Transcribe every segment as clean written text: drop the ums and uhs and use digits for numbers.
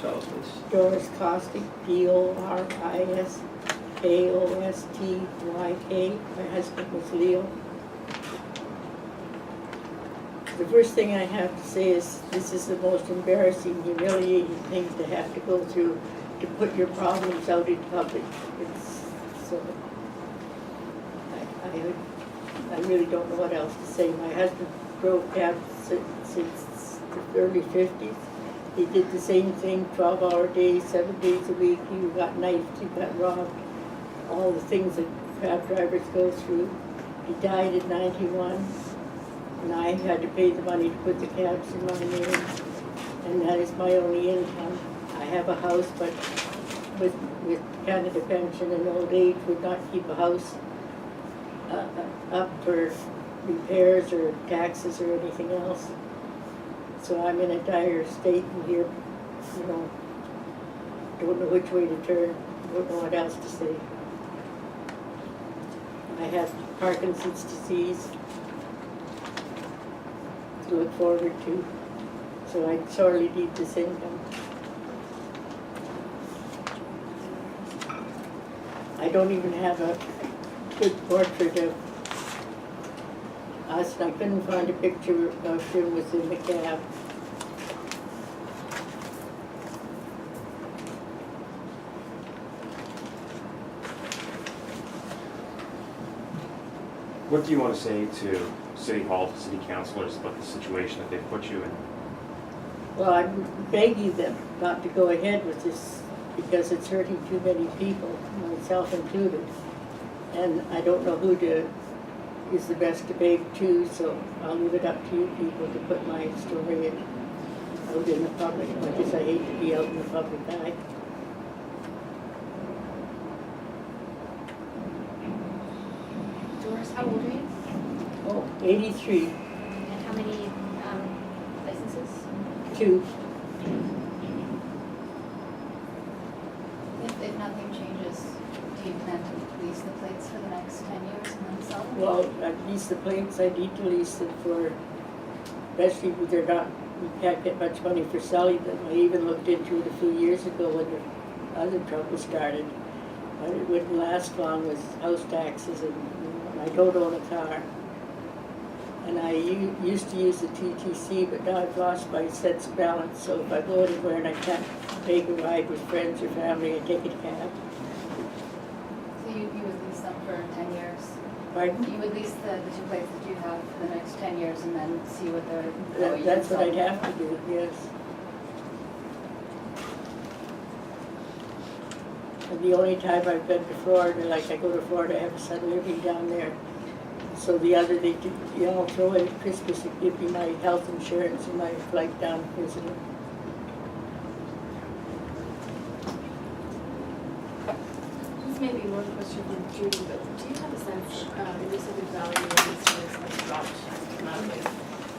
spell it, please. Doris Kostyck, DoriskostYk. My husband was Leo. The first thing I have to say is this is the most embarrassing, humiliating thing to have to go through, to put your problems out in public. It's so, I really don't know what else to say. My husband drove cabs since the early 50s. He did the same thing, 12-hour days, 7 days a week. He got knifed, he got robbed, all the things that cab drivers go through. He died at 91. And I had to pay the money to put the cabs in my name, and that is my only income. I have a house, but with Canada pension and old age would not keep a house up for repairs or taxes or anything else. So I'm in a dire state, and here, you know, don't know which way to turn, don't know what else to say. I have Parkinson's disease to look forward to, so I sorely need this income. I don't even have a good portrait of us, and I couldn't find a picture of him within the cab. What do you want to say to City Hall, to city councilors about the situation that they've put you in? Well, I'm begging them not to go ahead with this because it's hurting too many people, myself included. And I don't know who is the best to beg to, so I'll leave it up to you people to put my story out in the public, much as I hate to be out in the public eye. Doris, how old are you? Oh, 83, And how many licenses? 2. If nothing changes, do you plan to lease the plates for the next 10 years and then sell them? Well, I lease the plates, I need to lease them for, especially if they're not, you can't get much money for selling them. I even looked into it a few years ago when the other trouble started. But it wouldn't last long with house taxes, and I don't own a car. And I used to use the TTC, but now I've lost my sense of balance, so if I go anywhere and I can't take a ride with friends or family, I take a cab. So you would lease them for 10 years? Pardon? You would lease the 2 plates that you have for the next 10 years and then see what they're... That's what I'd have to do, yes. And the only time I've been to Florida, like I go to Florida, I have a son living down there. So the other, they did, you know, throw in Christmas and give me my health insurance and my flight down visiting. This may be more of a question for Judy, but do you have a sense, you said the value of these things like dropped dramatically.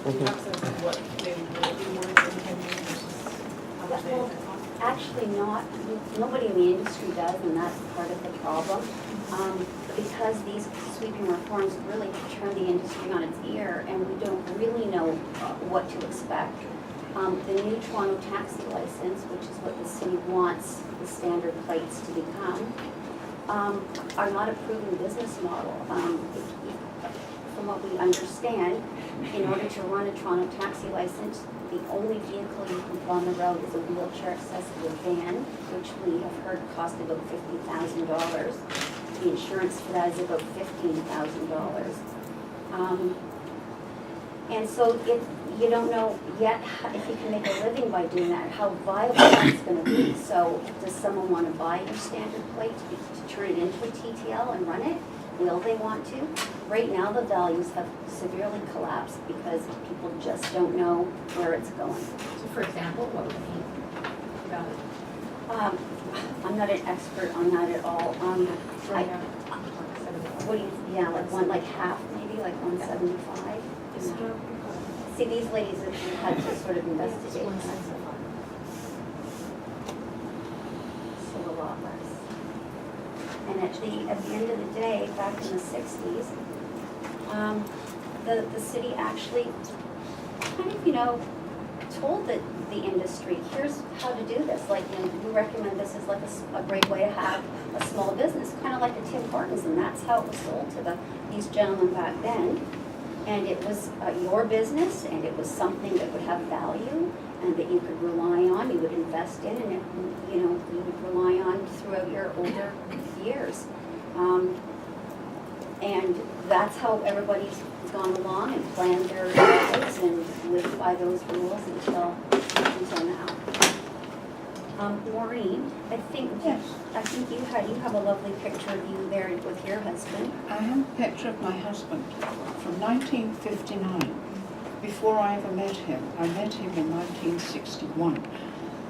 Do you have a sense of what they will be worth in 10 years versus how much they cost? Actually not, nobody in the industry does, and that's part of the problem. Because these sweeping reforms really turn the industry on its ear, and we don't really know what to expect. The new Toronto taxi license, which is what the city wants the standard plates to become, are not a proven business model. From what we understand, in order to run a Toronto taxi license, the only vehicle you can put on the road is a wheelchair accessible van, which we have heard cost about $50,000. The insurance for that is about $15,000. And so you don't know yet if you can make a living by doing that, how viable that's going to be. So does someone want to buy your standard plate to turn it into a TTL and run it? Will they want to? Right now the values have severely collapsed because people just don't know where it's going. So for example, what would be valid? I'm not an expert on that at all. What do you, yeah, like half maybe, like 175? See, these ladies have had to sort of investigate that. So a lot less. And at the end of the day, back in the 60s, the city actually kind of, you know, told the industry, here's how to do this, like, we recommend this as like a great way to have a small business, kind of like a Tim Hortons, and that's how it was sold to these gentlemen back then. And it was your business, and it was something that would have value, and that you could rely on, you would invest in, and it, you would rely on throughout your older years. And that's how everybody's gone along and planned their lives and lived by those rules until now. Maureen, I think you have a lovely picture of you there with your husband. I have a picture of my husband from 1959. Before I ever met him, I met him in 1961,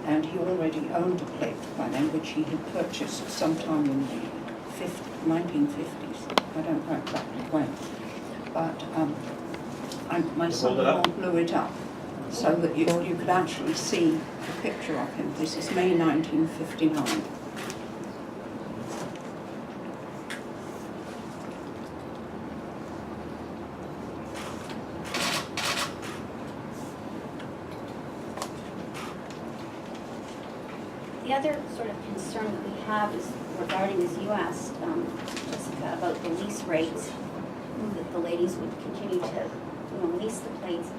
and he already owned a plate by then, which he had purchased sometime in the 1950s. I don't know exactly when, but my son-in-law blew it up so that you could actually see the picture of him. This is May 1959. The other sort of concern that we have is regarding, as you asked, Jessica, about the lease rates, that the ladies would continue to, lease the plates.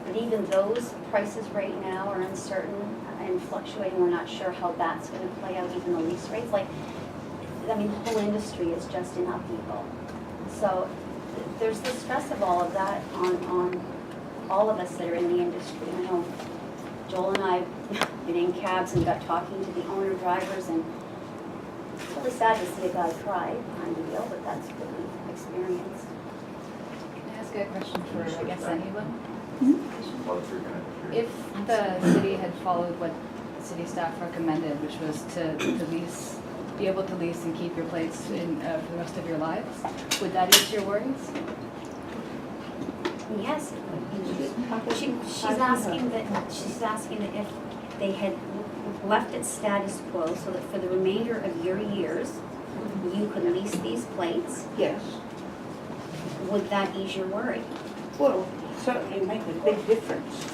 But even those prices right now are uncertain and fluctuating. We're not sure how that's going to play out, even the lease rates. The whole industry is just in upheaval. So there's the stress of all of that on all of us that are in the industry. I know Joel and I have been in cabs and got talking to the owner drivers, and it's really sad to see a guy cry behind the wheel, but that's what we've experienced. Can I ask a question for, I guess, anyone? If If the city had followed what city staff recommended, which was to lease, be able to lease and keep your plates in for the rest of your lives, would that ease your worries? Yes, she's asking that if they had left it status quo, so that for the remainder of your years, you could lease these plates, Yes. would that ease your worry? Well, certainly make a big difference.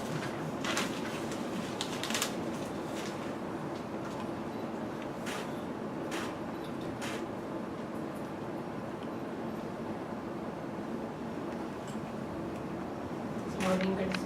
Maureen, going to